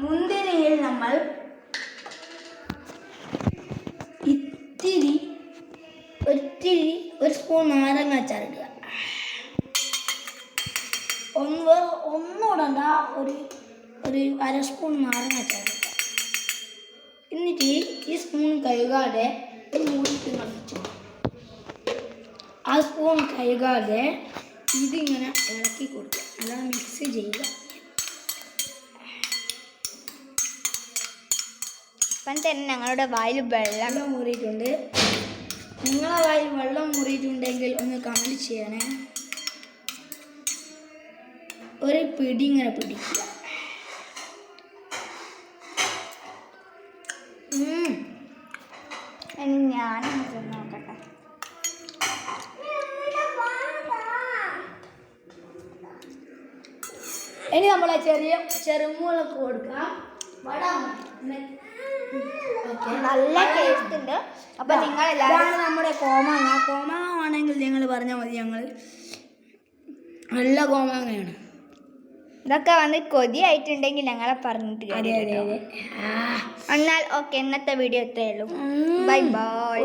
മുന്തിരിയിൽ നമ്മൾ ഒരു സ്പൂൺ നാരങ്ങ അച്ചാറിടുക. ഒന്നുകൂടണ്ട, ഒരു അര സ്പൂൺ നാരങ്ങ അച്ചാറിടുക. എന്നിട്ട് ഈ സ്പൂൺ കഴുകാതെ മൂടിയിട്ട് കളിച്ചു. ആ സ്പൂൺ കഴുകാതെ ഇതിങ്ങനെ ഇളക്കി കൊടുക്കുക, അല്ലാതെ മിക്സ് ചെയ്യുക. ഇപ്പം തന്നെ ഞങ്ങളുടെ വായിൽ വെള്ളം മുറിയിട്ടുണ്ട്. നിങ്ങളെ വായിൽ വെള്ളം മുറിയിട്ടുണ്ടെങ്കിൽ ഒന്ന് കമൻറ്റ് ചെയ്യണേ. ഒരു പിടി ഇങ്ങനെ പിടിക്കുക. ഇനി ഞാനൊന്ന് നോക്കട്ടെ. ഇനി നമ്മളെ ചെറുമുളക് കൊടുക്കാം. നല്ല ടേസ്റ്റ് ഉണ്ട്. അപ്പൊ നിങ്ങൾ എല്ലാവരും നമ്മുടെ കോമാങ്ങ ആണെങ്കിൽ നിങ്ങൾ പറഞ്ഞാൽ മതി, ഞങ്ങൾ നല്ല കോമാങ്ങയാണ്. ഇതൊക്കെ വന്ന് കൊതിയായിട്ടുണ്ടെങ്കിൽ ഞങ്ങളെ പറഞ്ഞിട്ട് എന്നാൽ ഓക്കെ, ഇന്നത്തെ വീഡിയോ ഇത്രയേ ഉള്ളൂ. Bye bye.